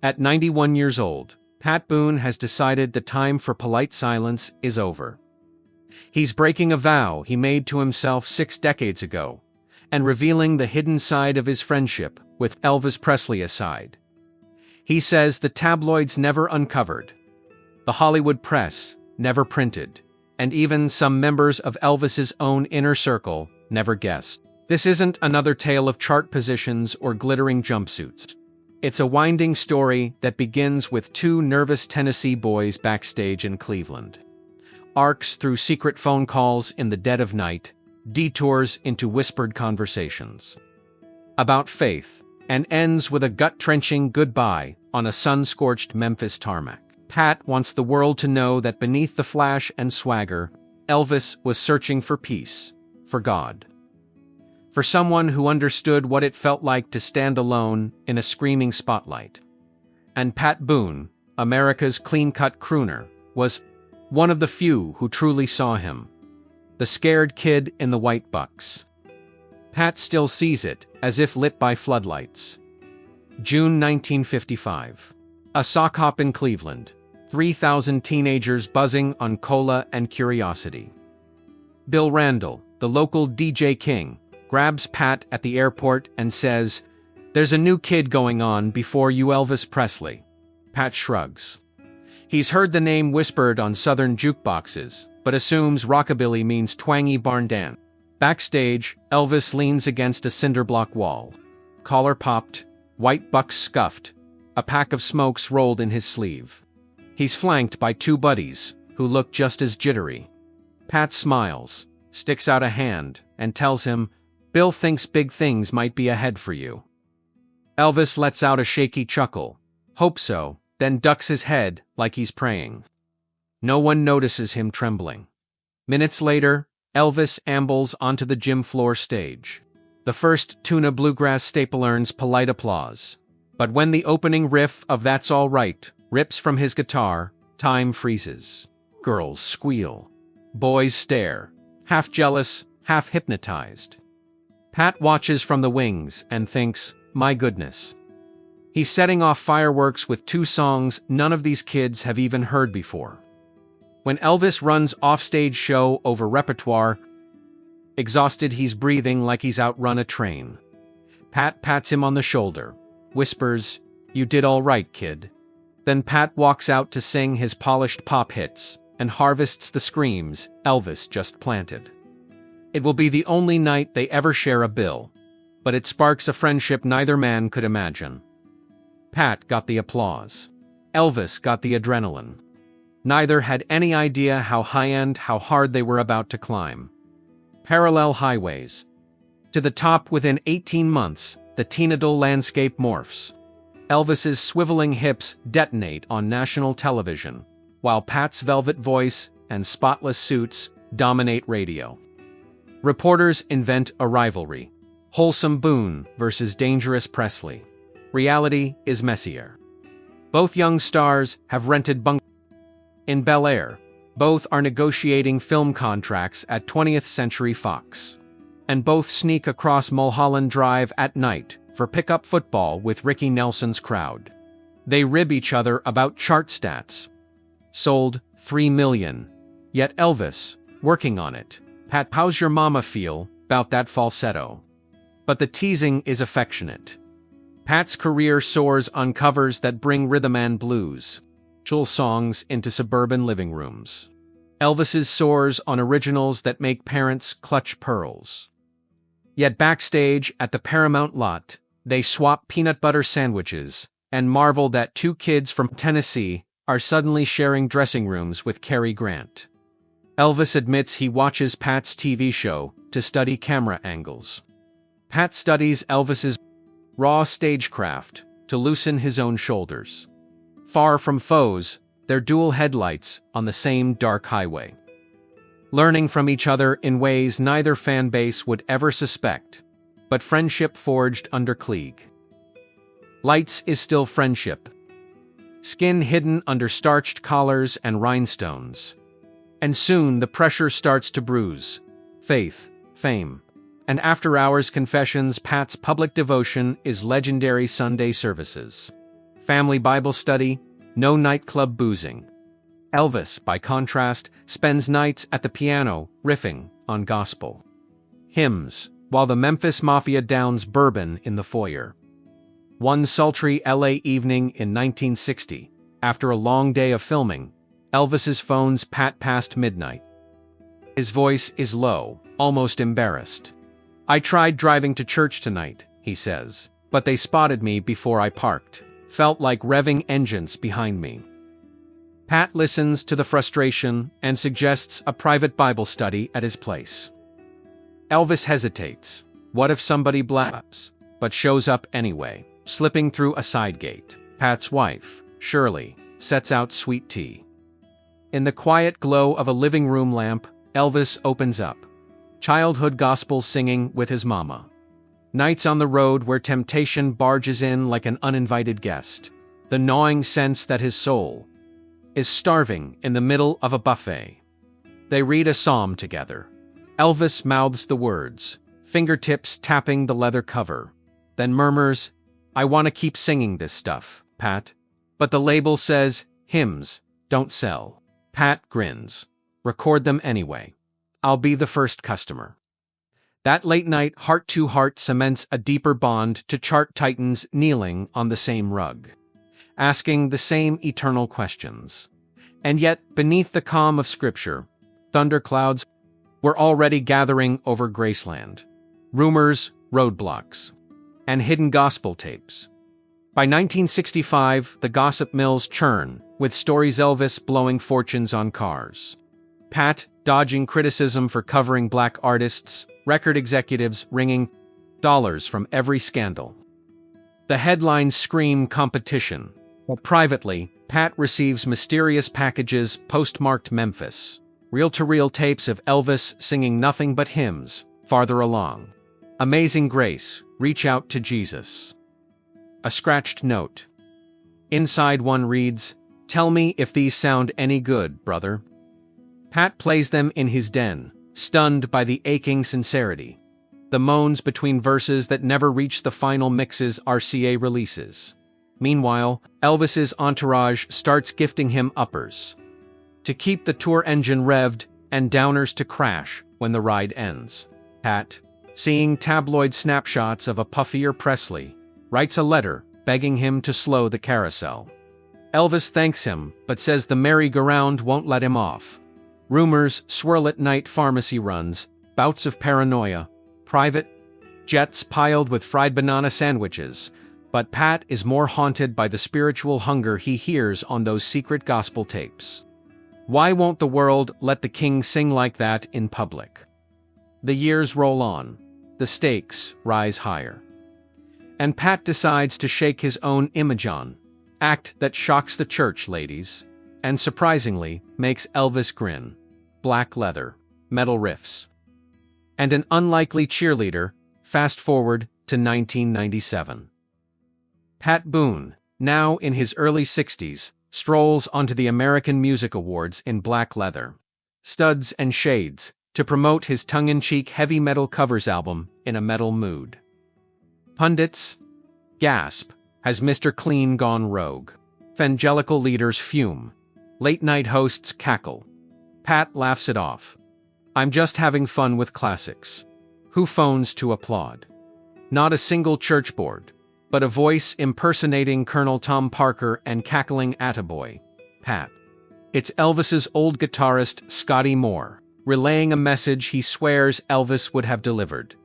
At 91 years old, Pat Boone has decided the time for polite silence is over. He's breaking a vow he made to himself 6 decades ago, and revealing the hidden side of his friendship with Elvis Presley aside. He says the tabloids never uncovered, the Hollywood press never printed, and even some members of Elvis's own inner circle never guessed. This isn't another tale of chart positions or glittering jumpsuits. It's a winding story that begins with 2 nervous Tennessee boys backstage in Cleveland. Arcs through secret phone calls in the dead of night, detours into whispered conversations about faith, and ends with a gut-wrenching goodbye on a sun-scorched Memphis tarmac. Pat wants the world to know that beneath the flash and swagger, Elvis was searching for peace, for God. For someone who understood what it felt like to stand alone in a screaming spotlight. And Pat Boone, America's clean-cut crooner, was one of the few who truly saw him. The scared kid in the white bucks. Pat still sees it, as if lit by floodlights. June 1955. A sock hop in Cleveland. 3,000 teenagers buzzing on cola and curiosity. Bill Randall, the local DJ king, grabs Pat at the airport and says, "There's a new kid going on before you, Elvis Presley." Pat shrugs. He's heard the name whispered on southern jukeboxes, but assumes rockabilly means twangy barn dance. Backstage, Elvis leans against a cinderblock wall. Collar popped, white bucks scuffed, a pack of smokes rolled in his sleeve. He's flanked by 2 buddies, who look just as jittery. Pat smiles, sticks out a hand, and tells him, "Bill thinks big things might be ahead for you." Elvis lets out a shaky chuckle. "Hope so," then ducks his head like he's praying. No one notices him trembling. Minutes later, Elvis ambles onto the gym floor stage. The first Tuna Bluegrass staple earns polite applause. But when the opening riff of That's All Right rips from his guitar, time freezes. Girls squeal. Boys stare, half jealous, half hypnotized. Pat watches from the wings and thinks, my goodness. He's setting off fireworks with 2 songs none of these kids have even heard before. When Elvis runs offstage show over repertoire, exhausted he's breathing like he's outrun a train. Pat pats him on the shoulder, whispers, "You did all right, kid." Then Pat walks out to sing his polished pop hits, and harvests the screams Elvis just planted. It will be the only night they ever share a bill, but it sparks a friendship neither man could imagine. Pat got the applause. Elvis got the adrenaline. Neither had any idea how high-end, how hard they were about to climb. Parallel highways. To the top within 18 months, the Teenadle landscape morphs. Elvis's swiveling hips detonate on national television, while Pat's velvet voice and spotless suits dominate radio. Reporters invent a rivalry. Wholesome Boone versus dangerous Presley. Reality is messier. Both young stars have rented bunkers in Bel Air. Both are negotiating film contracts at 20th Century Fox. And both sneak across Mulholland Drive at night for pickup football with Ricky Nelson's crowd. They rib each other about chart stats. Sold 3 million. Yet Elvis, working on it. Pat, how's your mama feel about that falsetto? But the teasing is affectionate. Pat's career soars on covers that bring rhythm and blues. Songs into suburban living rooms. Elvis's soars on originals that make parents clutch pearls. Yet backstage at the Paramount lot, they swap peanut butter sandwiches and marvel that 2 kids from Tennessee are suddenly sharing dressing rooms with Cary Grant. Elvis admits he watches Pat's TV show to study camera angles. Pat studies Elvis's raw stagecraft to loosen his own shoulders. Far from foes, they're dual headlights on the same dark highway. Learning from each other in ways neither fan base would ever suspect, but friendship forged under Klieg. Lights is still friendship. Skin hidden under starched collars and rhinestones. And soon the pressure starts to bruise. Faith, fame, and after-hours confessions. Pat's public devotion is legendary Sunday services. family Bible study, no nightclub boozing. Elvis, by contrast, spends nights at the piano, riffing on gospel hymns, while the Memphis Mafia downs bourbon in the foyer. One sultry LA evening in 1960, after a long day of filming, Elvis's phone's pat past midnight. His voice is low, almost embarrassed. "I tried driving to church tonight," he says, "but they spotted me before I parked. Felt like revving engines behind me." Pat listens to the frustration and suggests a private Bible study at his place. Elvis hesitates. What if somebody blabs? But shows up anyway, slipping through a side gate. Pat's wife, Shirley, sets out sweet tea. In the quiet glow of a living room lamp, Elvis opens up. Childhood gospel singing with his mama. Nights on the road where temptation barges in like an uninvited guest. The gnawing sense that his soul is starving in the middle of a buffet. They read a psalm together. Elvis mouths the words, fingertips tapping the leather cover, then murmurs, "I want to keep singing this stuff, Pat. But the label says, hymns don't sell." Pat grins. "Record them anyway. I'll be the first customer." That late night heart-to-heart cements a deeper bond to chart titans kneeling on the same rug, asking the same eternal questions. And yet, beneath the calm of Scripture, thunderclouds were already gathering over Graceland. Rumors, roadblocks, and hidden gospel tapes. By 1965, the gossip mills churn, with stories Elvis blowing fortunes on cars, Pat dodging criticism for covering black artists, record executives wringing dollars from every scandal. The headlines scream competition. Privately, Pat receives mysterious packages postmarked Memphis, reel-to-reel tapes of Elvis singing nothing but hymns, farther along. Amazing Grace, Reach Out to Jesus. A scratched note. Inside one reads, "Tell me if these sound any good, brother." Pat plays them in his den, stunned by the aching sincerity. The moans between verses that never reach the final mixes RCA releases. Meanwhile, Elvis's entourage starts gifting him uppers to keep the tour engine revved and downers to crash when the ride ends. Pat, seeing tabloid snapshots of a puffier Presley, writes a letter begging him to slow the carousel. Elvis thanks him, but says the merry-go-round won't let him off. Rumors swirl at night, pharmacy runs, bouts of paranoia, private jets piled with fried banana sandwiches, but Pat is more haunted by the spiritual hunger he hears on those secret gospel tapes. Why won't the world let the king sing like that in public? The years roll on. The stakes rise higher. And Pat decides to shake his own image on, act that shocks the church ladies, and surprisingly makes Elvis grin. Black leather, metal riffs, and an unlikely cheerleader. Fast forward to 1997. Pat Boone, now in his early 60s, strolls onto the American Music Awards in black leather, studs and shades, to promote his tongue-in-cheek heavy metal covers album in a metal mood. Pundits gasp. Has Mr. Clean gone rogue? Evangelical leaders fume. Late-night hosts cackle. Pat laughs it off. I'm just having fun with classics. Who phones to applaud? Not a single church board, but a voice impersonating Colonel Tom Parker and cackling attaboy, Pat. It's Elvis's old guitarist Scotty Moore, relaying a message he swears Elvis would have delivered.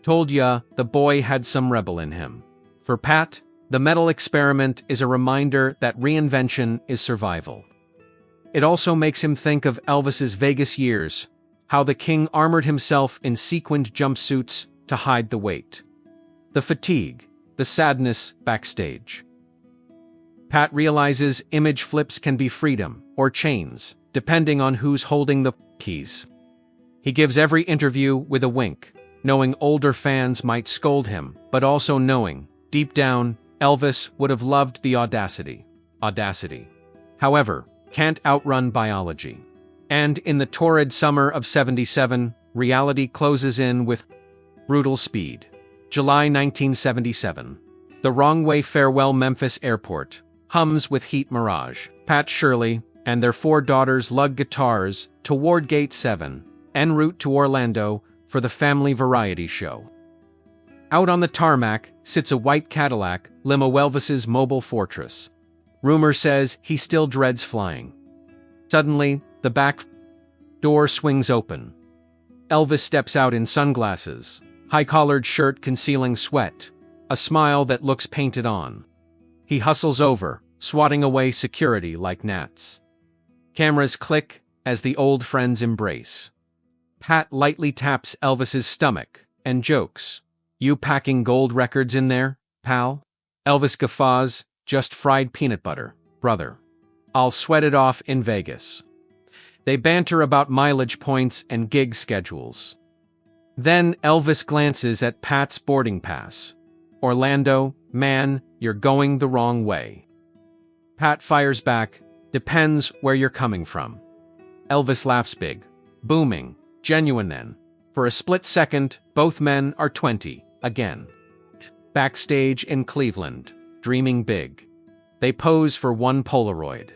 Told ya, the boy had some rebel in him. For Pat, the metal experiment is a reminder that reinvention is survival. It also makes him think of Elvis's Vegas years, how the king armored himself in sequined jumpsuits to hide the weight, the fatigue, the sadness backstage. Pat realizes image flips can be freedom or chains, depending on who's holding the keys. He gives every interview with a wink, knowing older fans might scold him, but also knowing, deep down, Elvis would have loved the audacity. However, can't outrun biology. And in the torrid summer of '77, reality closes in with brutal speed. July 1977. The Wrong Way Farewell Memphis Airport hums with heat mirage. Pat, Shirley, and their 4 daughters lug guitars toward Gate 7, en route to Orlando for the family variety show. Out on the tarmac sits a white Cadillac limo, Elvis's mobile fortress. Rumor says he still dreads flying. Suddenly, the back door swings open. Elvis steps out in sunglasses, high-collared shirt concealing sweat, a smile that looks painted on. He hustles over, swatting away security like gnats. Cameras click as the old friends embrace. Pat lightly taps Elvis's stomach and jokes, "You packing gold records in there, pal?" Elvis guffaws, "Just fried peanut butter, brother. I'll sweat it off in Vegas." They banter about mileage points and gig schedules. Then Elvis glances at Pat's boarding pass. "Orlando, man, you're going the wrong way." Pat fires back, "Depends where you're coming from." Elvis laughs big, booming, genuine then. For a split second, both men are 20, again. Backstage in Cleveland, dreaming big. They pose for one Polaroid.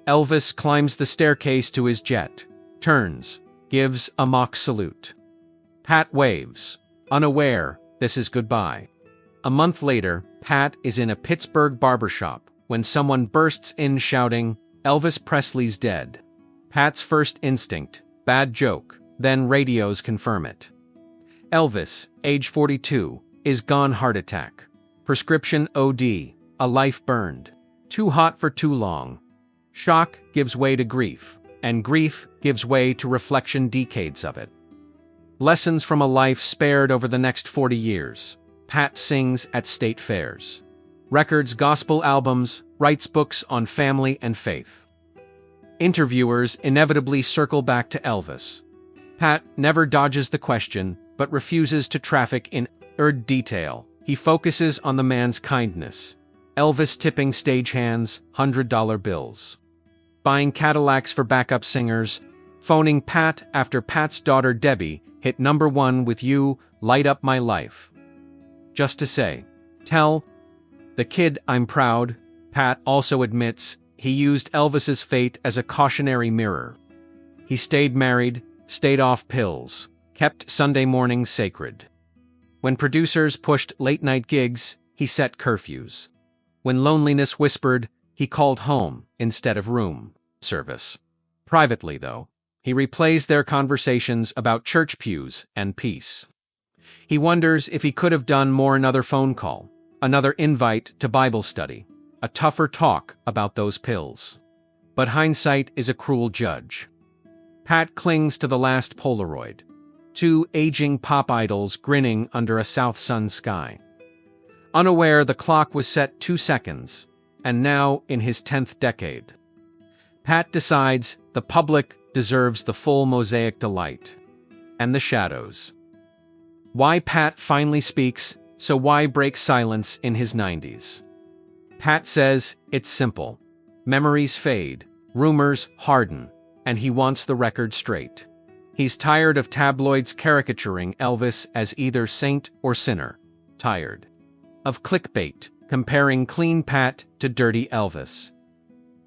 Elvis climbs the staircase to his jet, turns, gives a mock salute. Pat waves, unaware this is goodbye. A month later, Pat is in a Pittsburgh barbershop when someone bursts in shouting, "Elvis Presley's dead." Pat's first instinct, bad joke, then radios confirm it. Elvis, age 42, is gone, heart attack. Prescription OD, a life burned. Too hot for too long. Shock gives way to grief, and grief gives way to reflection, decades of it. Lessons from a life spared over the next 40 years. Pat sings at state fairs. Records gospel albums, writes books on family and faith. Interviewers inevitably circle back to Elvis. Pat never dodges the question, but refuses to traffic in detail. He focuses on the man's kindness. Elvis tipping stagehands $100 bills. Buying Cadillacs for backup singers. Phoning Pat after Pat's daughter Debbie hit #1 with "You Light Up My Life." Just to say, "Tell the kid I'm proud." Pat also admits he used Elvis's fate as a cautionary mirror. He stayed married, stayed off pills, kept Sunday mornings sacred. When producers pushed late-night gigs, he set curfews. When loneliness whispered, he called home instead of room service. Privately, though, he replays their conversations about church pews and peace. He wonders if he could have done more, another phone call, another invite to Bible study, a tougher talk about those pills. But hindsight is a cruel judge. Pat clings to the last Polaroid. 2 aging pop idols grinning under a South Sun sky. Unaware the clock was set 2 seconds, and now in his 10th decade. Pat decides the public deserves the full mosaic delight. And the shadows. Why Pat finally speaks, so why break silence in his 90s? Pat says it's simple. Memories fade, rumors harden, and he wants the record straight. He's tired of tabloids caricaturing Elvis as either saint or sinner. Tired of clickbait comparing clean Pat to dirty Elvis.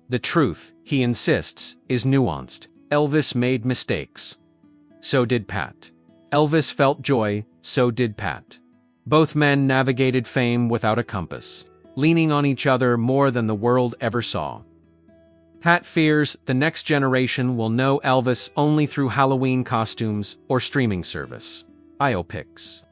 The truth, he insists, is nuanced. Elvis made mistakes. So did Pat. Elvis felt joy, so did Pat. Both men navigated fame without a compass, leaning on each other more than the world ever saw. Pat fears the next generation will know Elvis only through Halloween costumes or streaming service biopics.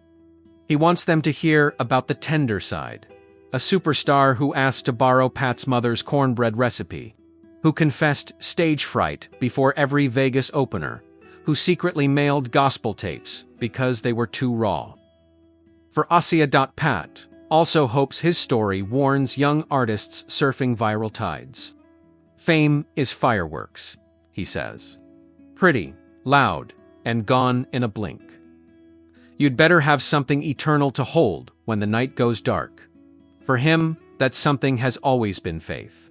He wants them to hear about the tender side. A superstar who asked to borrow Pat's mother's cornbread recipe, who confessed stage fright before every Vegas opener, who secretly mailed gospel tapes because they were too raw. For Asia.Pat also hopes his story warns young artists surfing viral tides. Fame is fireworks, he says. Pretty, loud, and gone in a blink. You'd better have something eternal to hold when the night goes dark. For him, that something has always been faith.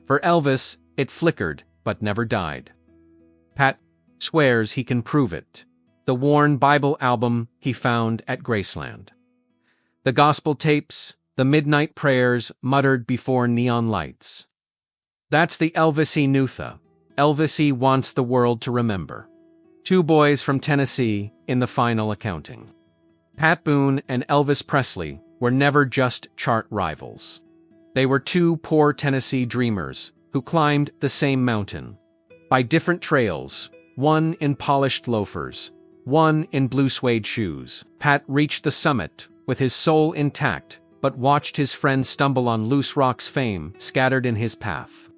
For Elvis, it flickered but never died. Pat swears he can prove it. The worn Bible album he found at Graceland. The gospel tapes, the midnight prayers muttered before neon lights. That's the Elvis Nutha. Elvis wants the world to remember. Two boys from Tennessee in the final accounting. Pat Boone and Elvis Presley were never just chart rivals. They were two poor Tennessee dreamers who climbed the same mountain. By different trails, one in polished loafers, one in blue suede shoes. Pat reached the summit with his soul intact, but watched his friends stumble on loose rocks, fame scattered in his path.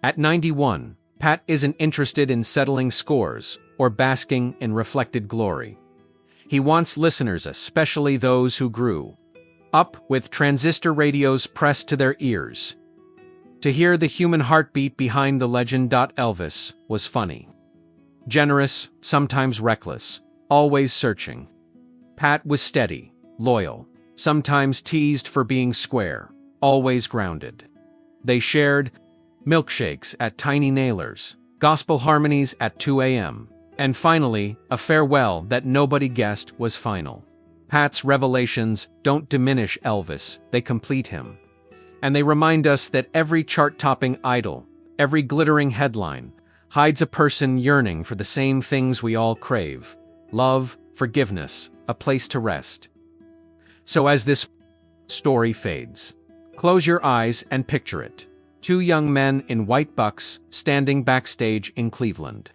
At 91, Pat isn't interested in settling scores or basking in reflected glory. He wants listeners, especially those who grew up with transistor radios pressed to their ears, to hear the human heartbeat behind the legend. Elvis was funny, generous, sometimes reckless, always searching. Pat was steady, loyal, sometimes teased for being square, always grounded. They shared milkshakes at Tiny Nailers, gospel harmonies at 2 a.m., and finally, a farewell that nobody guessed was final. Pat's revelations don't diminish Elvis, they complete him. And they remind us that every chart-topping idol, every glittering headline, hides a person yearning for the same things we all crave: love, forgiveness, a place to rest. So as this story fades, close your eyes and picture it. Two young men in white bucks standing backstage in Cleveland.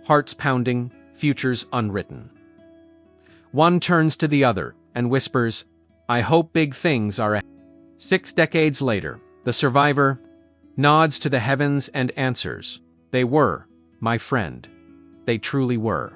Hearts pounding, futures unwritten. One turns to the other and whispers, "I hope big things are ahead." 6 decades later, the survivor nods to the heavens and answers, "They were, my friend. They truly were."